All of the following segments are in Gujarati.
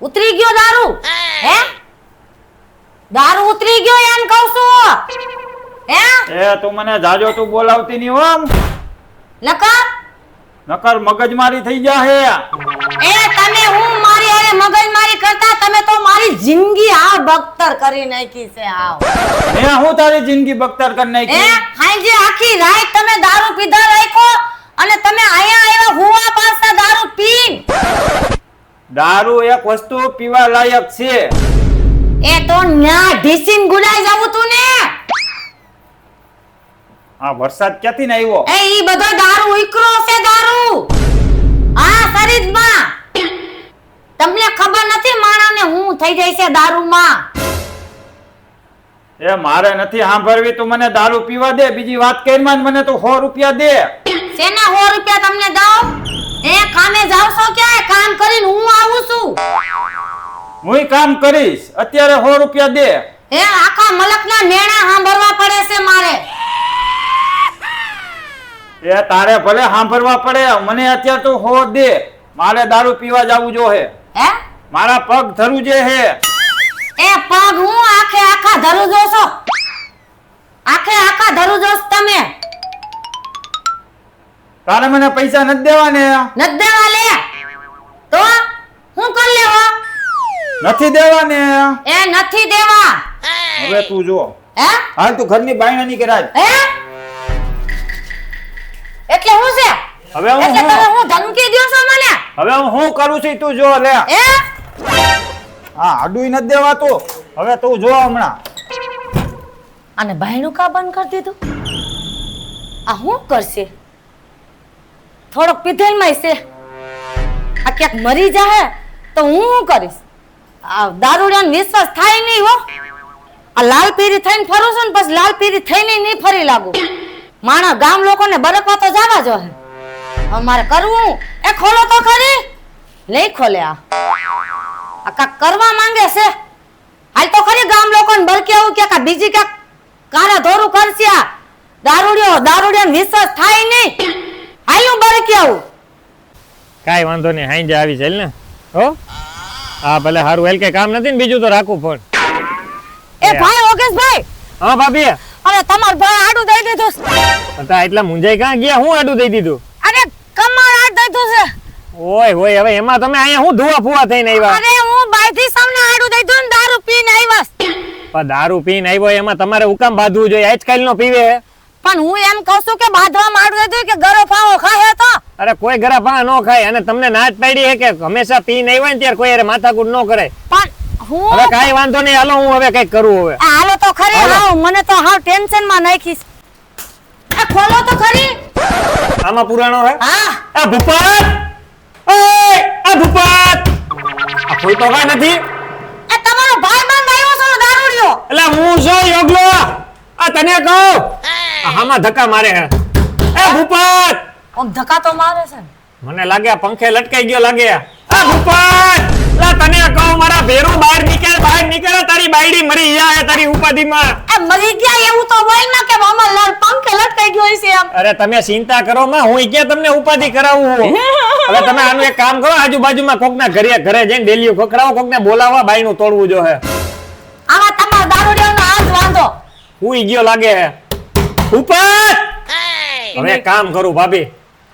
ઉતરી ગયો દારૂ? હે? દારૂ ઉતરી ગયો એમ કહું છું. હે? એ તું મને જાજો તું બોલાવતી નહીં હો. નકર મગજમારી થઈ જાહે. એ તમે હું મારી હારે મગજમારી કરતા તમે તો મારી જિંદગી આ બખ્તર કરી નાખી છે આવ. મે હું તારી જિંદગી બખ્તર કરી નાખી? હાંજે આખી રાત તમે દારૂ પીધા રાખો અને તમે આયા આવ્યા હુવા પાછા દારૂ પીન. દારૂ એક વસ્તુ પીવા લાયક છે. એ તો ન્યા ઢીસીન ગુડાઈ જાવું તું ને. આ વરસાદ ક્યાંથી ને આવ્યો? એ ઈ બધો દારૂ ઉકરો છે દારૂ. આ શરીરમાં તમને ખબર નથી માણાને હું થઈ જાય છે દારૂમાં. એ મારે નથી સાંભળવી. તું મને દારૂ પીવા દે. બીજી વાત કરીમાં મને તો 100 રૂપિયા દે. શેના 100 રૂપિયા તમને દઉં? એ કામે જાવ છો ક્યાં? કામ કરીને હું આવું છું. હુંય કામ કરીશ. અત્યારે 100 રૂપિયા દે. એ આખા મલકના મેણા સાંભળવા પડે છે મારે. એ તારે ભલે સાંભળવા પડે. મને અત્યારે તો 100 દે. મારે દારૂ પીવા જાવું જો હે. હે? મારા પગ ધરું જે હે. એ પગ હું આખે આખા ધરું જોશો. આખે આખા ધરું જોશ તમે. તારે મને પૈસા નથી દેવા ને? નથી દેવા લે. તો હું કરી લેવો? નથી દેવા ને? એ નથી દેવા. હવે તું જો. હે? હાલ તું ઘરની બાયણા ની કરાજ. હે? એટલે હું છે? હવે હું એટલે તમે હું ધમકી દ્યો છો મને? હવે હું કરું છું તું જો લે. હે? હા આડું નથી દેવા તું. હવે તું જો હમણાં. અને બાયણું કા બંધ કરી દીધું? આ હું કરશે? થોડોક પીધેલમાં છે. આ ક્યાંક મરી જાહે તો હું શું કરીશ? આ દારૂડિયાનો વિશ્વાસ થાય નહીં હો. આ લાલ પીરી થઈને ફરું છું ને પછી લાલ પીરી થઈને નહીં ફરી લાગુ. માણસ ગામ લોકોને બરકવા તો જવા જો હે. અમારે કરવું એ ખોલો તો ખરી. નહીં ખોલે આ કાક કરવા માંગે છે. હાલ તો ખરી ગામ લોકોને બરકે આવું કે બીજી ક્યાંક કારા ધોરું કરશે. આ દારૂડિયાનો વિશ્વાસ થાય નહીં. હાલું બરકે આવું. કાઈ વાંધો નહીં. હાંજે આવી ચાલ ને. હો હા ભલે હારું. હેલ કે કામ નથી ને બીજું તો રાખું ફોન. એ ભાઈ ઓગેશભાઈ. હા ભાભી. અરે તમાર ભાઈ આડું દઈ દીધું. હતા એટલા મુંજાઈ ક્યાં ગયા? હું આડું દઈ દીધું? અરે કમર આડ દીધું છે. ઓય હોય હવે એમાં તમે અહીંયા હું ધુઆ ફુવા થઈને આવ્યા? અરે હું બાયથી સામને આડું દીધું ને દારૂ પીને આવ્યા. પણ દારૂ પીને આવ્યો એમાં તમારે હુકામ બાંધવું જોઈએ? આજકાલ નો પીવે. પણ હું એમ કહું છું કે બાંધવામાં આડું દીધું કે ગરો ફાવો ખાહે તો. અરે કોઈ ગરા ફા નો ખાય. અને તમને નાચ પાડી હે કે હંમેશા પીને આવ્યા ને ત્યારે કોઈ અરે માથાકૂટ નો કરે. પણ હું હવે કાઈ વાંધો નહીં. હાલો હું હવે કઈક કરું. હવે હાલો તો ખરી. હાવ મને તો હાવ ટેન્શન માં નાખીશ. આ ખોલો તો ખરી. આમાં પુરાણો હે? હા. આ ભૂપત. ઓય આ ભૂપત. આ કોઈ તો કા નથી. એ તમારો ભાઈ બંધ આવ્યો છે દારૂડિયો. એટલે હું છું યોગલો. આ તને કહું. આમાં ધક્કા મારે હે. એ ભૂપત. ઓમ ધક્કા તો મારે છે. મને લાગે આ પંખે લટકાઈ ગયો લાગે. આ ભૂપત. લા તને કહું મારા ભેરું બહાર નીકળ તારી બાયડી મરી જાય તારી ઉપાધિમાં. એ મરી ગયા એવું તો બોલ ના કે મામા પંખે લટકાઈ ગયો છે એમ. અરે તમે ચિંતા કરો માં. હું ક્યાં તમને ઉપાધિ કરાવું? હવે તમે આનું એક કામ કરો. આજુબાજુમાં કોકના ઘરે જઈને ડેલીઓ ખોખરાવો. કોકને બોલાવવા બાયનું તોડવું જો હે. આમાં તમારો દારૂડિયાનો આજ વાંધો. હુઈ ગયો લાગે હે. ઉપર હવે એક કામ કરું ભાભી.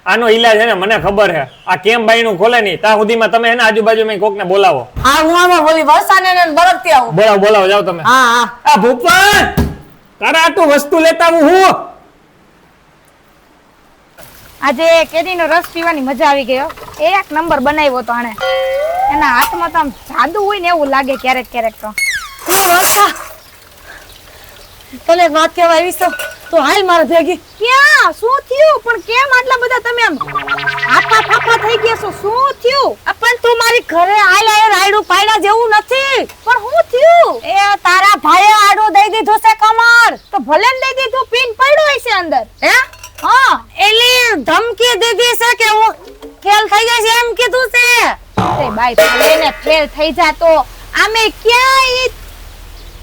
આનો ઈલાજ છે ને મને ખબર છે. આ કેમ બાયનું ખોલે નહીં ત્યાં સુધીમાં તમે એને આજુબાજુમાં કોકને બોલાવો. હા હું આમાં બોલી વરસાને ને બરકતી આવું. બોલાવો જાઓ તમે. હા. આ ભૂપત તારા આટલું વસ્તુ લેતા આવું હું. આજે કેરીનો રસ પીવાની મજા આવી ગયો. એક નંબર બનાવ્યો તો આણે. એના હાથમાં તો આમ જાદુ હોય ને એવું લાગે ક્યારેક તો. તને વાત કહેવા આવી તો હાલ મારે ભેગી. ક્યાં શું થયું? પણ કેમ આટલા બધા તમે આમ આફા ફાફા થઈ ગયા છો? શું થયું? પણ તું મારી ઘરે હાલ આયો રાયડું પાડ્યા જેવું નથી. પણ શું થયું? એ તારા ભાઈએ આડું દઈ દીધું છે કમર. તો ભલે ને દઈ દીધું. પીન પડ્યો હશે અંદર. હે? હા. એલી ધમકી દીધી છે કે હું ફેલ થઈ જઈશ એમ કીધું છે. અરે બાઈ ભલે ને ફેલ થઈ જાતો આમે ક્યાં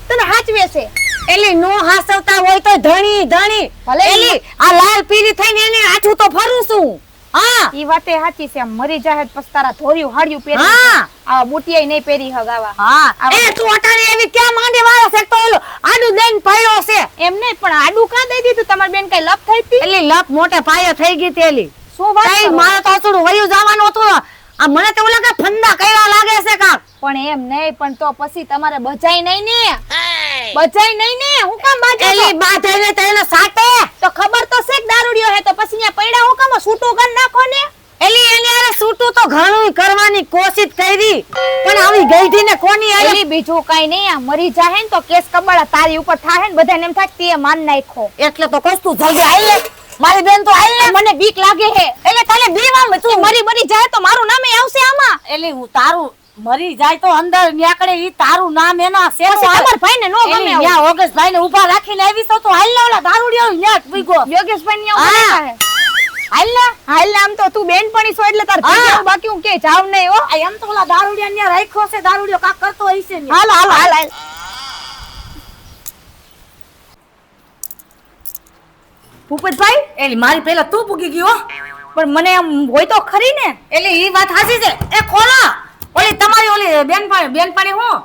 તને હાચવે છે. એલી નો હાસવતા હોય તો ધણી ભલે એલી આ લાલ પીરી થઈને એને આઠું તો ફરું છું. હા ઈ વાતે સાચી છે. આમ મરી જાહે તો પછી તારા ધોર્યું હાડ્યું પહેરી હા. આ બુટિયાઈ નહીં પહેરી હગાવા. હા એ તું અટાણી એવી ક્યાં માંડે વાળો છે તો ઓલો આડું દઈને પડ્યો છે એમ નહીં પણ આડું કાં દઈ દીધું? તમારી બેન કઈ લપ થઈ હતી? એલી લપ મોટે પાયે થઈ ગઈ તેલી શું વાત કઈ કરો? મારે તો અસુડું વયું જવાનું હતું આ મને તો એવું લાગે ફંદા કર્યા લાગે છે કાક પણ એમ નહીં, પણ તો પછી તમારે બચાઈ નહીં ને? બચાઈ નહીં ને? હું કામ બાજુ એલી બાધેને તેને સાટે તો ખબર તો છે કે દારૂડિયો હે, તો પછી ન્યા પૈડા હું કામ છૂટું કરી નાખો ને? એલી એની આરે સૂટું તો ઘણું કરવાની કોશિશ કરી પણ આવી ગઈઢી ને કોની આરે એલી બીજું કઈ નહીં, આ મરી જાહે ને તો કેસ કબાડા તારી ઉપર થાહે ને બધાને એમ થાય કે તે માન નાખ્યો. એટલે તો કસ તું જલ્દી આઈ લે મારી બેન તો આઈ લે મને બીક લાગે હે. એટલે તને બીવામ તું મરી જાય તો મારું નામે આવશે આમાં. એલી હું તારું મરી જાય તો અંદર ન્યાકડે ઈ તારું નામ એના છે પછી તમારા ભાઈને નો ગમે આવું. ન્યા ઓગસ્ટભાઈ ને ઊભા રાખીને આવી તો હાલ ને ઓલા દારૂડિયો ન્યા વિગો યોગેશભાઈ ની હા. આવું હે. હાલ ને આમ તો તું બેનપણી છો એટલે તાર હા. ભેગું બાકી હું કે જાવ નહીં હો. આ એમ તો ઓલા દારૂડિયા ન્યા રાખ્યો છે દારૂડિયો કાક કરતો હશે ને હાલો હાલો હાલ હાલ. ભૂપતભાઈ એલી મારી પહેલા તું પૂગી ગયો પણ મને આમ હોય તો ખરી ને. એટલે ઈ વાત હાચી છે એ ખોલો ઓલી તમારી ઓલી બેનપાણી હું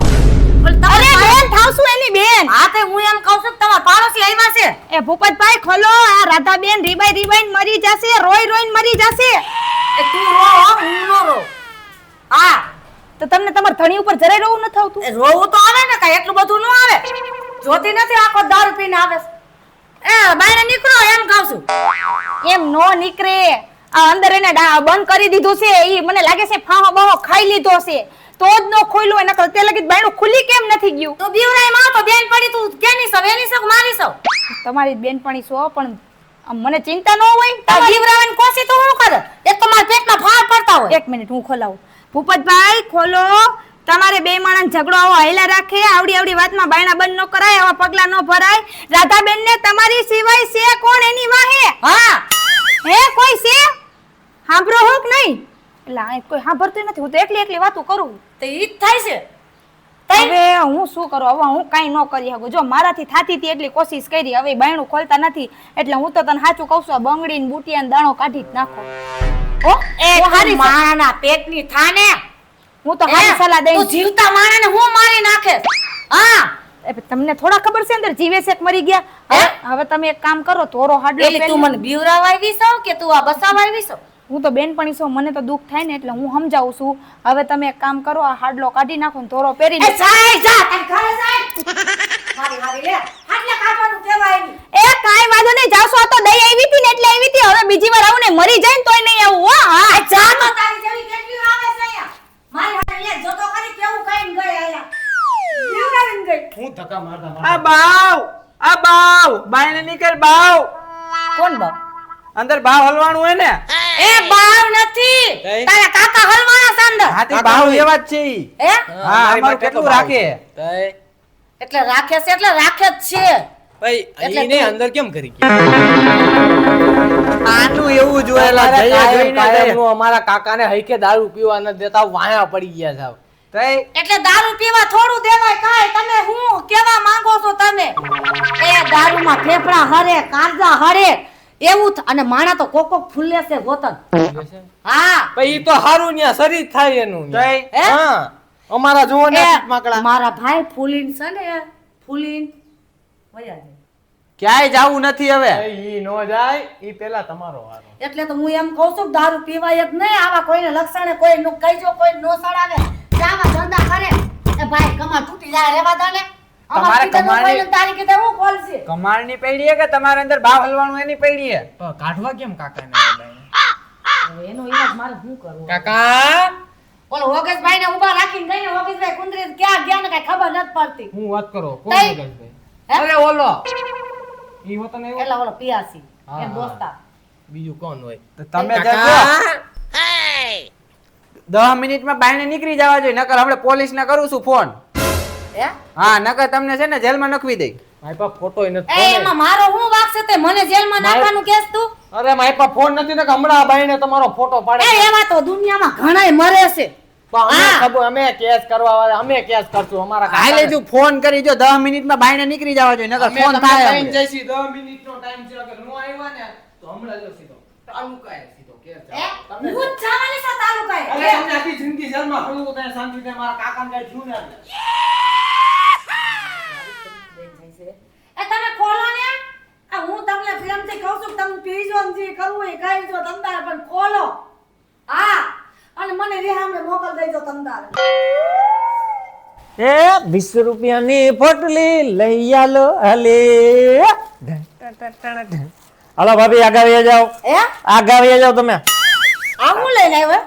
ઓલી અરે તમારી બેન થાવશું એની બેન. હા તે હું એમ કહું છું કે તમારા પાડોશી આવ્યા છે એ ભૂપતભાઈ ખોલો, આ રાધાબેન રીબાઈ મરી જશે, રોઈને મરી જશે. એ તું રો હો, હું નો રો હા તો તમને તમારા ધણી ઉપર જરાય રોવું નથી આવતું? એ રોવું તો આવે ને કાંઈ એટલું બધું ન આવે જોતી નથી આખો દારૂ પીને આવે છે. એ બાયરે નીકળો એમ કહું છું એમ નો નીકળે. આ અંદર એને બંધ કરી દીધું છે. ઈ મને લાગે છે ફાહો બહો ખાઈ લીધો છે તો જ નો ખોલ્યું. એના કરતા તે લગી બાયણું ખુલ્લી કેમ નથી ગયું? તો બીવરાય માં તો બેન પડી તું કેની સવ એની સવ મારી સવ તમારી બેનપણી છો પણ આમ મને ચિંતા ન હોય. તાર બીવરાવાની કોશિશ તો હું કરે એક તો મારા પેટમાં ફાળ પડતા હોય એક મિનિટ હું ખોલાવું. ભૂપતભાઈ ખોલો. તમારે બે માણસ ઝઘડો આવો હાઈલા રાખે, આવડી વાતમાં બાયણા બંધ ન કરાય, આવા પગલા ન ભરાય. રાધાબેન ને તમારી સિવાય છે કોણ એની વાહે? હા હે કોઈ છે? સાંભળો હો કે નહીં? એટલે આ કોઈ સાંભળતું નથી. હું તો એકલી વાતો કરું. તો ઈ જ થાય છે હવે હું શું કરું? હવે હું કાઈ ન કરી શકું. જો મારાથી થાતી હતી એટલી કોશિશ કરી, હવે બાયણું ખોલતા નથી એટલે હું તો તને સાચું કહું છું, આ બંગડી ને બુટિયા ને દાણો કાઢી જ નાખો. ઓ એ હું હારી માણાના પેટની થાને હું તો હારી સલાહ તું દઈશ. જીવતા માણાને હું મારી નાખે હા એ તમને થોડા ખબર છે અંદર જીવે છે કે મરી ગયા? હવે તમે એક કામ કરો, તોરો હાડલો એટલે તું મને બીવરાવા આવી છો કે તું આ બસાવા આવી છો હું તો બેનપણી છું, મને તો દુઃખ થાય ને એટલે હું સમજાવું છું. હવે તમે એક કામ કરો, આ હાડલો કાઢી નાખો ને તોરો પહેરી એ નાખો. જાય જા તને ઘરે જાય હારી હારી લે હાટલે કાઢવાનું કહેવાય ની એ કાઈ વાંધો નહીં, જાવશો. આ તો દઈ આવી હતી ને એટલે આવી હતી. હવે બીજી વાર આવું ને મરી જાય ને તોય નહીં આવું હો. હા આ જા તો તારી જેવી કેટલી આવે છે અહીંયા મારી હારે લે જો તો ખરી કેવું કાઈ ગઈ આયા બીવરાવીને ગઈ હું ધક્કા મારતા આ બાવ બાયને નીકળ બાવ કોણ બાપ અંદર બાવ હલવાનું હોય ને એ બાવ નથી તઈ? તારા કાકા હલવાના સાંદર હાથી બાવ એવા જ છે ઈ. હે હા અમારું કેટલું રાખે એટલે રાખે છે એટલે રાખે જ છે ભાઈ એટલે એને તું- અંદર કેમ કરી ગયા? આનું એવું જોયેલા અમારા જઈએ કાયમ જોઈને કાયમનું અમારા કાકાને હૈકે દારૂ પીવા ન દેતા વાયા પડી ગયા સાવ. તઈ એટલે દારૂ પીવા થોડું દેવાય કાંઈ તમે હું કેવા માંગો છો તમે એ દારૂમાં ફેફડા હરે કાંજા હરે એવું અને માણા તો કોક કોક ફૂલે છે વતન હા ભાઈ ઈ તો હારું ન્યા શરીર થાય એનું ન્યા. તઈ હે? હા અમારા જુઓ ને એ માકડા મારા ભાઈ ફૂલીન છે ને ફૂલીન વયા જાય. ક્યાંય જાવું નથી હવે ઈ નો જાય ઈ પેલા તમારો વારો. એટલે તો હું એમ કહું છું કે દારૂ પીવાય જ નહીં આવા કોઈને લક્ષણે કોઈ નું કહીજો કોઈ નો સડાવે જાવા ધંધા કરે એ ભાઈ કમા તૂટી જાય રેવા દો ને તમારે કમાણી- તારી કીધે હું ખોલશે કમાળની પૈડી હે કે તમારા અંદર બાવ હલવાનું એની પૈડી હે પણ કાઢવા કેમ કાકાને? હવે એનો ઈલાજ મારે શું કરવો કાકા બોલો ઓગસ્ટભાઈ ને ઊભા રાખીને ગઈ ને ઓગસ્ટભાઈ કુંદરી ક્યાં ગયા ને કઈ ખબર નથી પડતી હું વાત કરો કોણ તઈ? મગજભાઈ? હે? અરે ઓલો ઈ હોતો ને એવો? એટલે ઓલો પિયાસી હા, એમ હા. દોસ્તા બીજું કોણ હોય? તો તમે કાકા! જજો 10 મિનિટમાં બાયણે નીકળી જવા જોઈએ નકર હમણાં પોલીસ ને કરું છું ફોન હે હા નકર તમને છે ને જેલમાં નખવી દઈ મારી પાસે ફોટોય નથી. એ એમાં મારો હું વાક છે તે મને જેલમાં નાખવાનું કેસ તું અરે મારી પાસે ફોન નથી ને કે હમણાં આ બાઈને તમારો ફોટો પાડે. એ એવા તો દુનિયામાં ઘણાય મરે છે પણ અમે હા. ખબર અમે કેસ કરવા વાળા અમે કેસ કરશું અમારા હાલે કાકાને. જો ફોન કરી જો 10 મિનિટમાં બાયણે નીકળી જવા જોઈએ નકર અમે ફોન તમને થાય કહીને હમણાં. જઈશી, 10 મિનિટનો ટાઈમ છે અગર નો આવ્યા ને તો હમણાં જો સીધો તાલુકાએ સીધો હું જ જવાની છું તાલુકાએ. અરે તમને આખી જિંદગી જેલમાં ફરવું તો તને શાંતિ દે, મારા કાકાને કઈ થયું ને એટલે. એ તમે ખોલો ને. આ હું તમને પ્રેમથી કહું છું કે તમે પીજો ને જે કરવું એ કરજો તમતારે, પણ ખોલો. હા, અને મને રેહામને મોકલ દેજો તમતારે. એ 20 રૂપિયાની પોટલી લઈ આલો હલે. હાલો ભાભી આગળ વહી જાઓ, હે આગળ વહી જાઓ તમે. આ હું લઈને આવ્યો?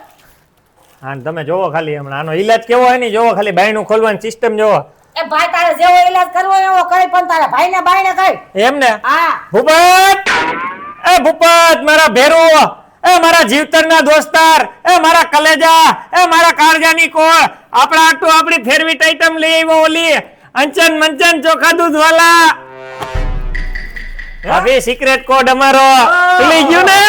હા તમે જોવો ખાલી હમણાં આનો ઈલાજ કેવો હોય ને જોવો ખાલી બાયણું ખોલવાની સિસ્ટમ જોવો. એ ભાઈ તારે જેવો ઈલાજ કરવો એવો કરી, પણ તારા ભાઈને બાયણે કઈ. એમ ને હા ભૂપત, એ ભૂપત મારા ભેરો, એ મારા જીવતરના દોસ્તાર, એ મારા કલેજા, એ મારા કાળજાની કોળ, આપણા આટલું આપણી ફેરવીટ આઈટમ લઈ આવ્યો ઓલી અંચન મંચન ચોખા દૂધ વાલા. ભાભી સિક્રેટ કોડ અમારો લઈ ગયું ને.